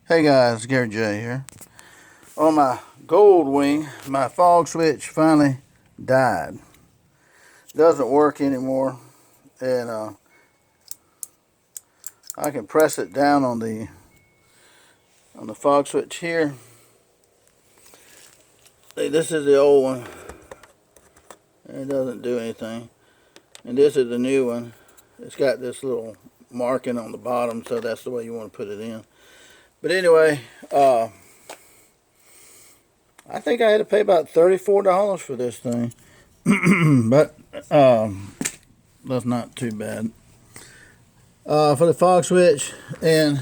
Hey guys, Gary J here. On my Goldwing, my fog switch finally died. Doesn't work anymore, and I can press it down on the fog switch here. This is the old one. It doesn't do anything, and this is the new one. It's got this little marking on the bottom, so that's the way you want to put it in. But anyway, I think I had to pay about $34 for this thing. But that's not too bad. For the fog switch, and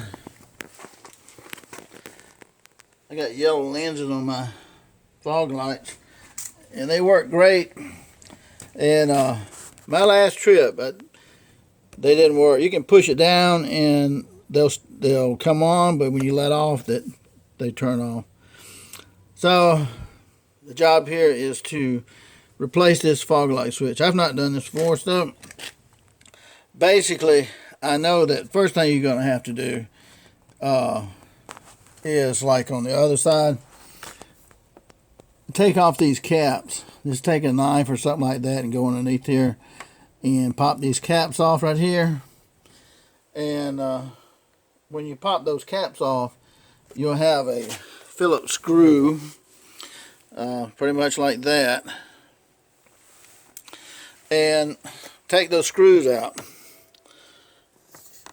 I got yellow lenses on my fog lights, and they work great. And my last trip, they didn't work. You can push it down and they'll come on, but when you let off, they turn off. So the job here is to replace this fog light switch. I've not done this before, so basically I know that first thing you're going to have to do is, like on the other side, take off these caps. Just take a knife or something like that and go underneath here and pop these caps off right here. And when you pop those caps off, you'll have a Phillips screw, pretty much like that. And take those screws out.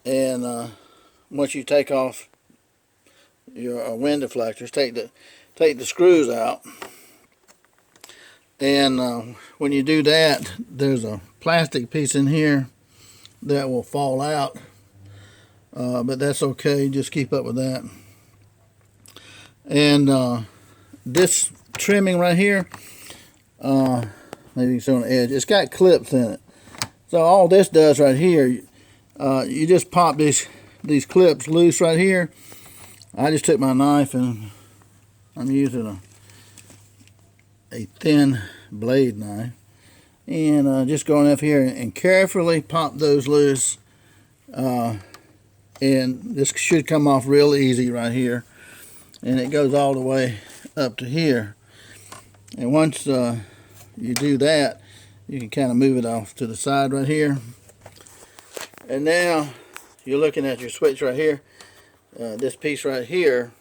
And once you take off your wind deflectors, take the screws out. And when you do that, there's a plastic piece in here that will fall out, but that's okay. Just keep up with that. And this trimming right here, maybe you can see on the edge, it's got clips in it. So all this does right here, you just pop these clips loose right here. I just took my knife and I'm using a thin blade knife, and just going up here and carefully pop those loose, and this should come off real easy right here, and it goes all the way up to here. And once you do that, you can kind of move it off to the side right here. And now you're looking at your switch right here. This piece right here,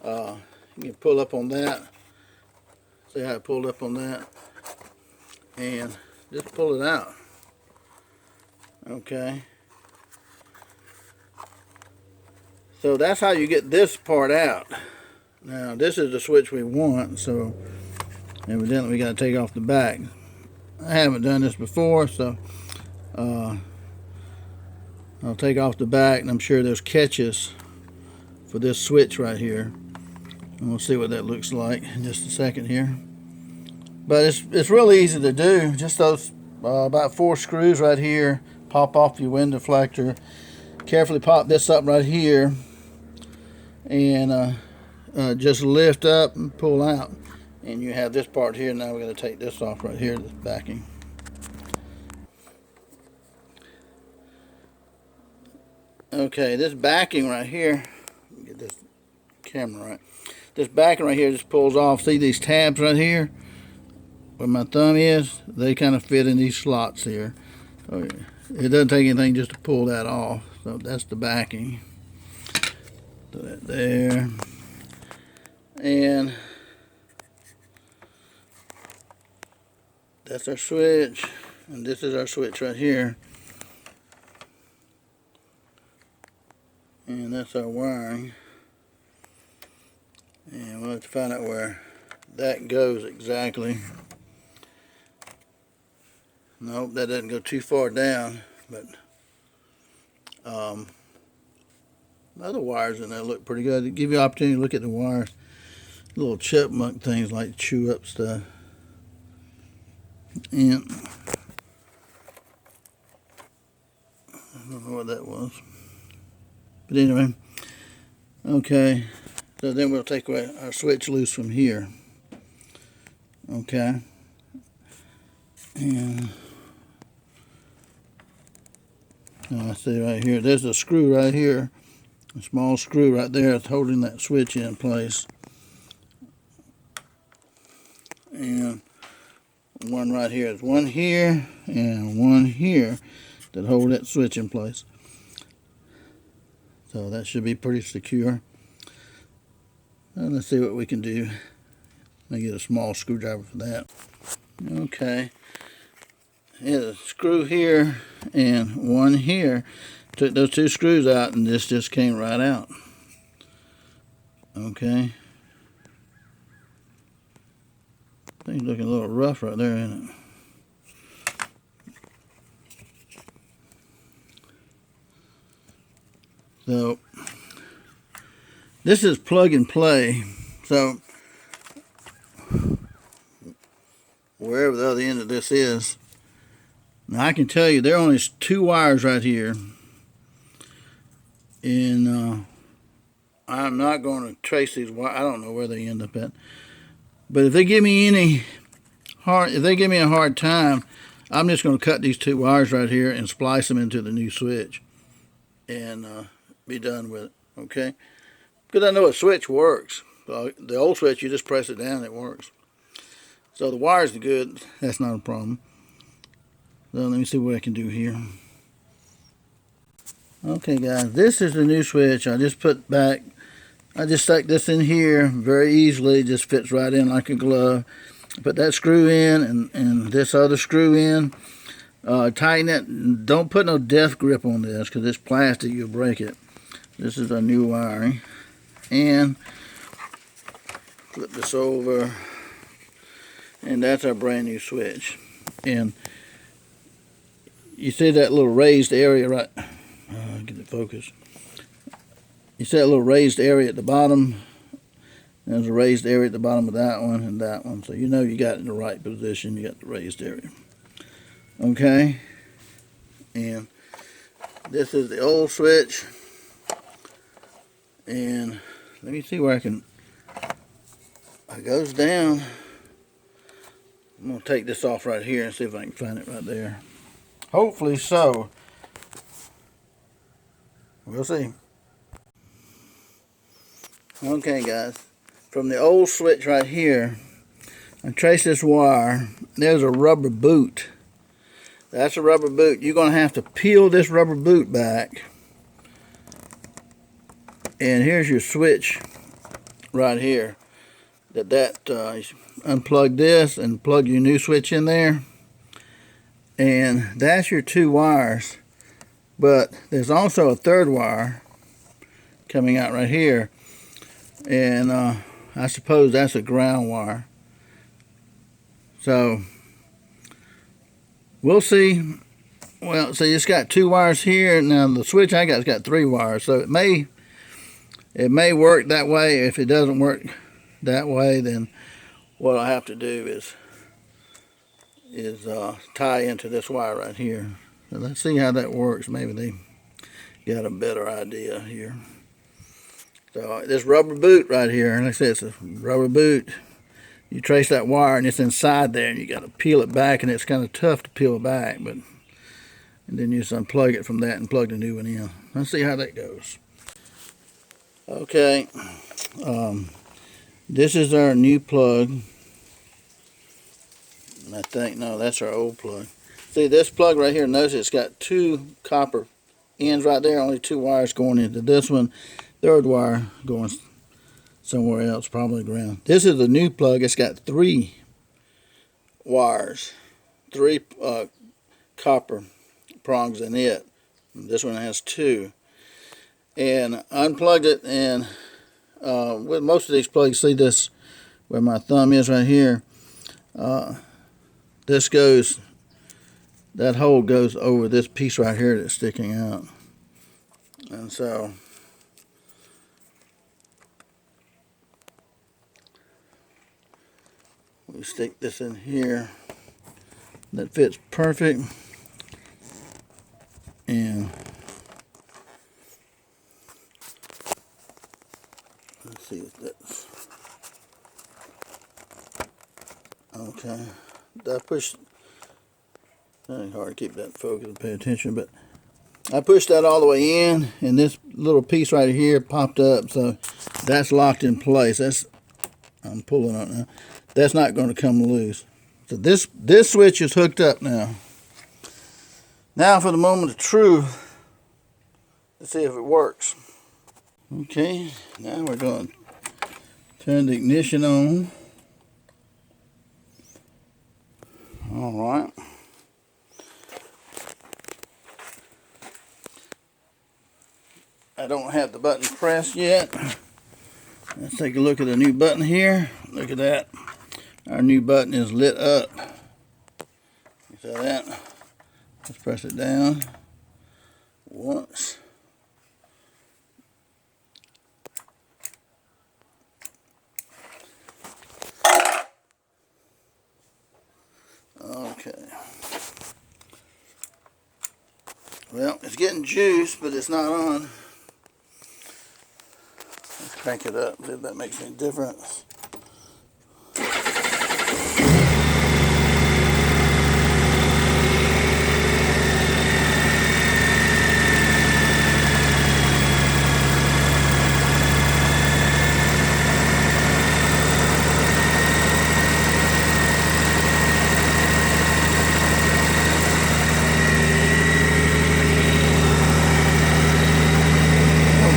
you can pull up on that. See how it pulled up on that? And just pull it out. Okay. So that's how you get this part out. Now this is the switch we want, so evidently we got to take off the back. I haven't done this before, so I'll take off the back, and I'm sure there's catches for this switch right here. And we'll see what that looks like in just a second here. But it's really easy to do. Just those about 4 screws right here. Pop off your wind deflector. Carefully pop this up right here, and just lift up and pull out. And you have this part here. Now we're going to take this off right here, this backing. Okay, this backing right here. Let me get this camera right. This backing right here just pulls off. See these tabs right here where my thumb is? They kind of fit in these slots here. So it doesn't take anything just to pull that off. So that's the backing. So that there. And that's our switch. And this is our switch right here. And that's our wiring. And we'll have to find out where that goes exactly. Nope, that doesn't go too far down, but the other wires in there look pretty good. They give you an opportunity to look at the wires. Little chipmunk things like chew up stuff. And I don't know what that was. But anyway, okay. So then we'll take our switch loose from here. Okay. And I see right here, there's a screw right here A small screw right there is holding that switch in place. And one right here. There's one here and one here that hold that switch in place. So that should be pretty secure. And let's see what we can do. Let me get a small screwdriver for that. Okay. Here's a screw here and one here. Took those two screws out and this just came right out. Okay. Thing's looking a little rough right there, isn't it? So this is plug and play. So wherever the other end of this is, now I can tell you there are only two wires right here, and I'm not going to trace these wires. I don't know where they end up at, but if they give me a hard time, I'm just going to cut these two wires right here and splice them into the new switch, and be done with it. Okay, because I know a switch works. The old switch, you just press it down, it works. So the wires are good. That's not a problem. So let me see what I can do here. Okay, guys, this is the new switch. I just put back. I just stuck this in here very easily. It just fits right in like a glove. Put that screw in and this other screw in. Tighten it. Don't put no death grip on this because it's plastic. You'll break it. This is our new wiring. And flip this over. And that's our brand new switch. And you see that little raised area right, get the focus. You see that little raised area at the bottom. There's a raised area at the bottom of that one and that one. So you know you got it in the right position. You got the raised area. Okay. And this is the old switch. And let me see where I can, it goes down. I'm going to take this off right here and see if I can find it right there. Hopefully so. We'll see. Okay, guys. From the old switch right here, I trace this wire. There's a rubber boot. That's a rubber boot. You're going to have to peel this rubber boot back. And here's your switch right here. Unplug this and plug your new switch in there. And that's your two wires. But there's also a third wire coming out right here. And I suppose that's a ground wire. So we'll see. Well, see, it's got two wires here. Now the switch I got's got three wires. So it may work that way. If it doesn't work that way, then what I have to do is tie into this wire right here. So let's see how that works. Maybe they got a better idea here. So this rubber boot right here, like I said, it's a rubber boot. You trace that wire and it's inside there, and you got to peel it back, and it's kind of tough to peel back, but and then you just unplug it from that and plug the new one in. Let's see how that goes. Okay, this is our new plug. I think, no, that's our old plug. See, this plug right here, notice it's got two copper ends right there, only two wires going into this one. Third wire going somewhere else, probably ground. This is the new plug. It's got three wires, three copper prongs in it. This one has two. And I unplugged it, and with most of these plugs, see this where my thumb is right here. This goes, that hole goes over this piece right here that's sticking out. And so we stick this in here. That fits perfect. And let's see if that's okay. I push. It's hard to keep that focus and pay attention, but I pushed that all the way in, and this little piece right here popped up, so that's locked in place. I'm pulling on it now. That's not going to come loose. So this switch is hooked up now. Now for the moment of truth. Let's see if it works. Okay, now we're going to turn the ignition on. All right. I don't have the button pressed yet. Let's take a look at the new button here. Look at that. Our new button is lit up. You see that? Let's press it down once. Okay. Well, it's getting juice, but it's not on. Let's crank it up, see if that makes any difference.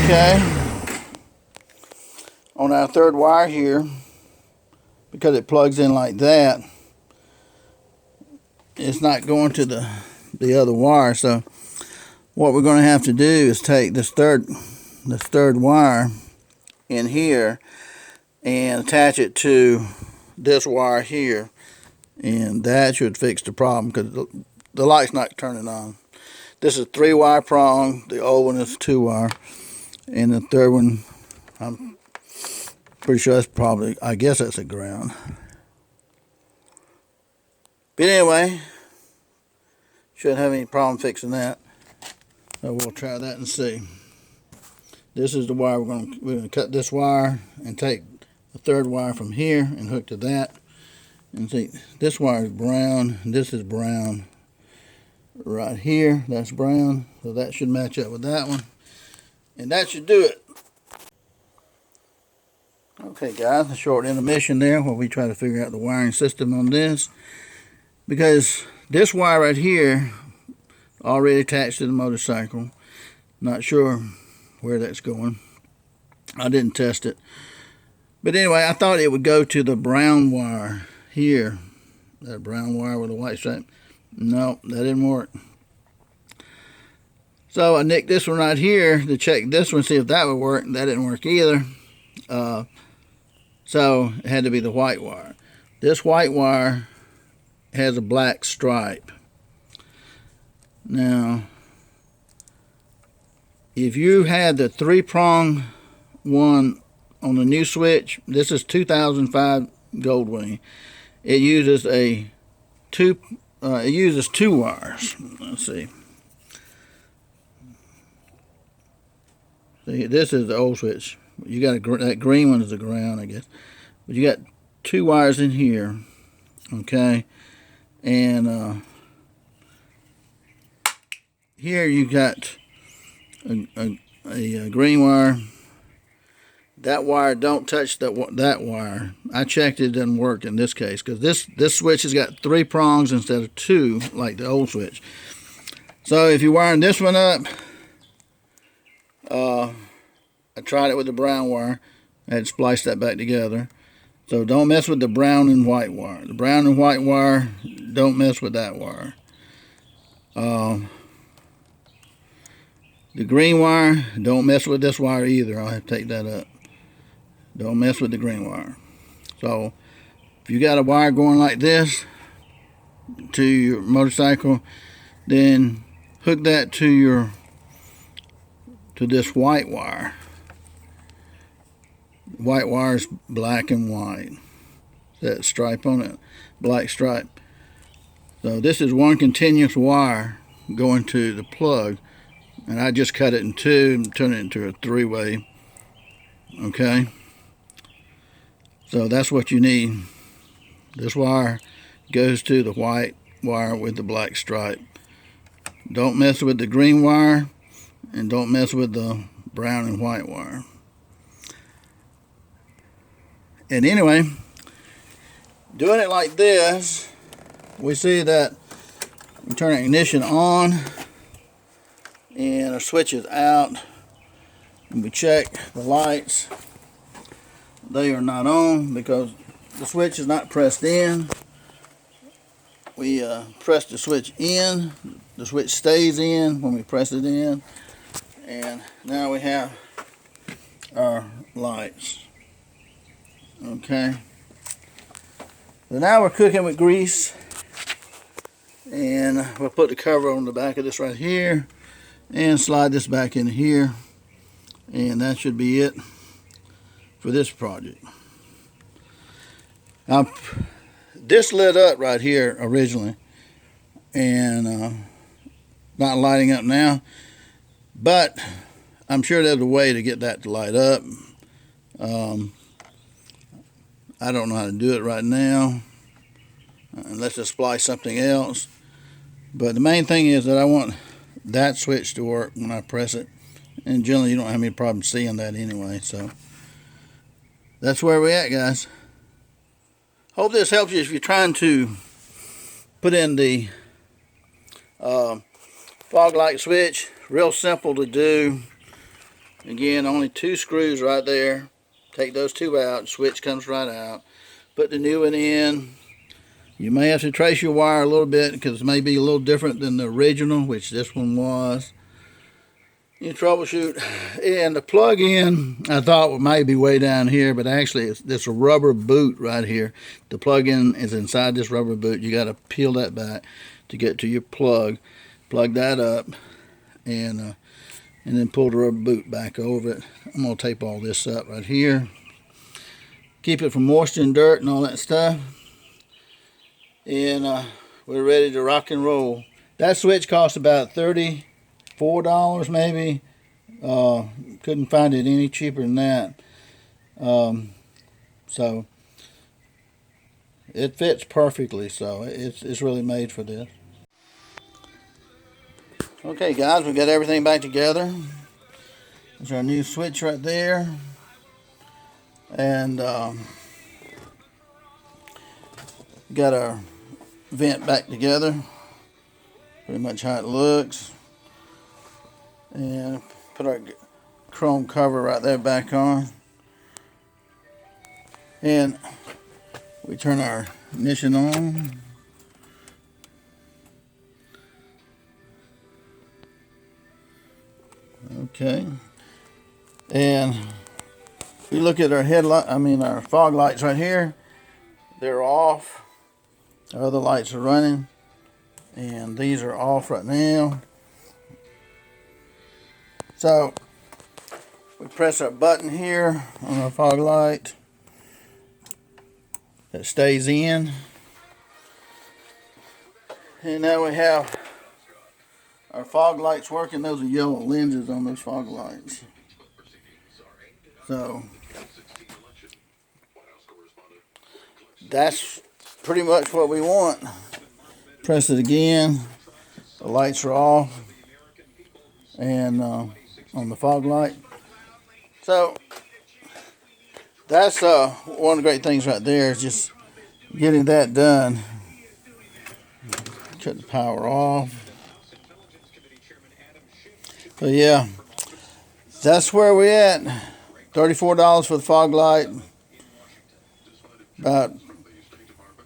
Okay, on our third wire here, because it plugs in like that, it's not going to the other wire. So what we're going to have to do is take this third wire in here and attach it to this wire here, and that should fix the problem, because the light's not turning on. This is 3-wire prong, the old one is 2-wire. And the third one, I'm pretty sure that's probably, I guess that's a ground. But anyway, shouldn't have any problem fixing that. So we'll try that and see. This is the wire we're going to cut this wire and take the third wire from here and hook to that. And see, this wire is brown, and this is brown. Right here, that's brown, so that should match up with that one. And that should do it. Okay guys, a short intermission there while we try to figure out the wiring system on this. Because this wire right here, already attached to the motorcycle. Not sure where that's going. I didn't test it. But anyway, I thought it would go to the brown wire here. That brown wire with a white stripe. No, that didn't work. So I nicked this one right here to check this one, see if that would work. That didn't work either. So it had to be the white wire. This white wire has a black stripe. Now, if you had the 3-prong one on the new switch, this is 2005 Goldwing. It uses two wires. Let's see. See, this is the old switch. You got that green one is the ground, I guess. But you got 2 wires in here, okay? And here you got a green wire. That wire don't touch that wire. I checked, it doesn't work in this case, because this switch has got 3 prongs instead of 2 like the old switch. So if you're wiring this one up, I tried it with the brown wire. I had spliced that back together. So don't mess with the brown and white wire. The brown and white wire, don't mess with that wire. The green wire, don't mess with this wire either. I'll have to take that up. Don't mess with the green wire. So if you got a wire going like this to your motorcycle, then hook that to this white wire. White wire is black and white. That stripe on it, black stripe. So this is one continuous wire going to the plug, and I just cut it in 2 and turn it into a 3-way. Okay, so that's what you need. This wire goes to the white wire with the black stripe. Don't mess with the green wire, and don't mess with the brown and white wire. And anyway, doing it like this, we see that we turn the ignition on and our switch is out, and we check the lights. They are not on because the switch is not pressed in. We press the switch in. The switch stays in when we press it in. And now we have our lights. Okay. So now we're cooking with grease. And we'll put the cover on the back of this right here and slide this back in here. And that should be it for this project. Now, this lit up right here originally, and not lighting up now, but I'm sure there's a way to get that to light up. I don't know how to do it right now, unless I splice something else. But the main thing is that I want that switch to work when I press it, and generally you don't have any problem seeing that anyway. So that's where we're at, guys. Hope this helps you if you're trying to put in the fog light switch. Real simple to do. Again, only 2 screws right there. Take those 2 out, switch comes right out. Put the new one in. You may have to trace your wire a little bit because it may be a little different than the original, which this one was. You troubleshoot, and the plug-in I thought might be way down here, but actually it's a rubber boot right here. The plug-in is inside this rubber boot. You got to peel that back to get to your plug. Plug that up, and then pull the rubber boot back over it. I'm gonna tape all this up right here. Keep it from moisture and dirt and all that stuff. And we're ready to rock and roll. That switch cost about $34 maybe. Couldn't find it any cheaper than that. So it fits perfectly, so it's really made for this. Okay guys, we got everything back together. There's our new switch right there. And got our vent back together. Pretty much how it looks. And put our chrome cover right there back on. And we turn our ignition on. Okay. And we look at our our fog lights right here. They're off. Our other lights are running. And these are off right now. So we press our button here on our fog light. That stays in. And now we have our fog lights working. Those are yellow lenses on those fog lights. So that's pretty much what we want. Press it again. The lights are off. And on the fog light. So that's one of the great things right there is just getting that done. Cut the power off. So yeah, that's where we're at. $34 for the fog light. About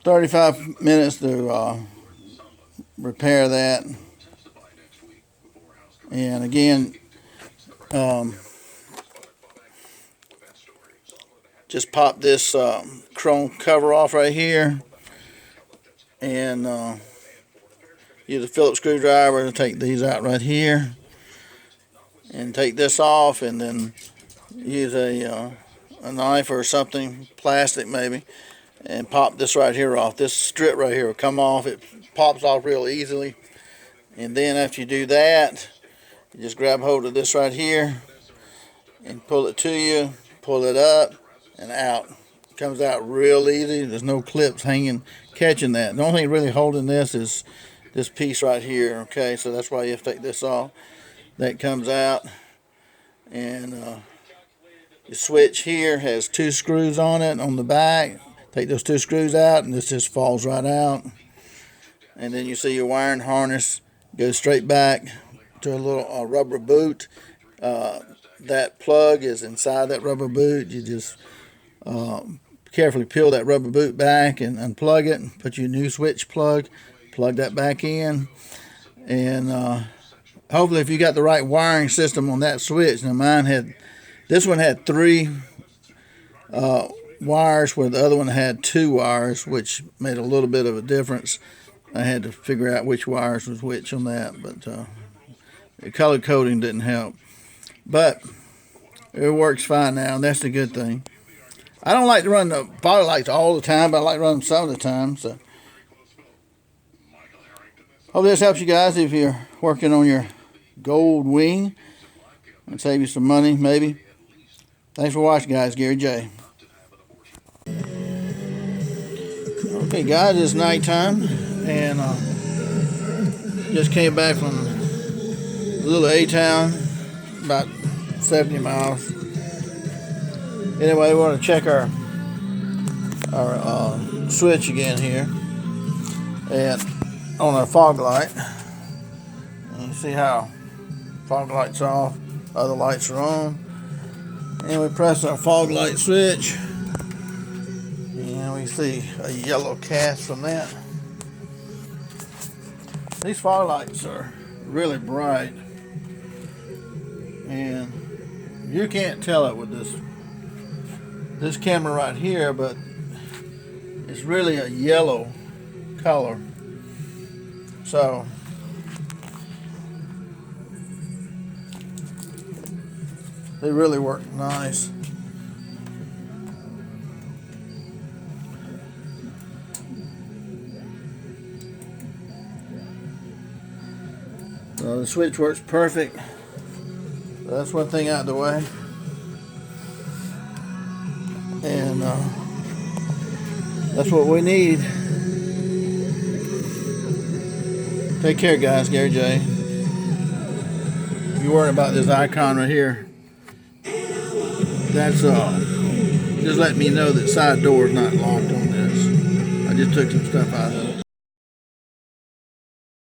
35 minutes to repair that. And again, just pop this chrome cover off right here, and use a Phillips screwdriver to take these out right here, and take this off, and then use a knife or something, plastic maybe, and pop this right here off. This strip right here will come off. It pops off real easily. And then after you do that, you just grab hold of this right here and pull it to you, pull it up and out. It comes out real easy. There's no clips hanging, catching that. The only thing really holding this is this piece right here. Okay, so that's why you have to take this off. That comes out, and the switch here has 2 screws on it on the back. Take those 2 screws out, and this just falls right out. And then you see your wiring harness goes straight back to a little rubber boot. That plug is inside that rubber boot. You just carefully peel that rubber boot back and unplug it, and put your new switch plug that back in. And hopefully, if you got the right wiring system on that switch. Now this one had 3 wires, where the other one had 2 wires, which made a little bit of a difference. I had to figure out which wires was which on that, but the color coding didn't help. But it works fine now, and that's the good thing. I don't like to run the fog lights all the time, but I like to run them some of the time. So, hope this helps you guys if you're working on your gold wing and save you some money, maybe. Thanks for watching, guys. Gary J. Okay, guys, it's nighttime, and just came back from a little A-Town, about 70 miles. Anyway, we want to check our switch again here, and on our fog light. And you see how fog light's off, other lights are on. And we press our fog light switch, and we see a yellow cast from that. These fog lights are really bright, and you can't tell it with this camera right here, but it's really a yellow color. So they really work nice. So the switch works perfect. So that's one thing out of the way. And that's what we need. Take care, guys. Gary J. If you're worried about this icon right here, that's just letting me know that side door is not locked on this. I just took some stuff out of it.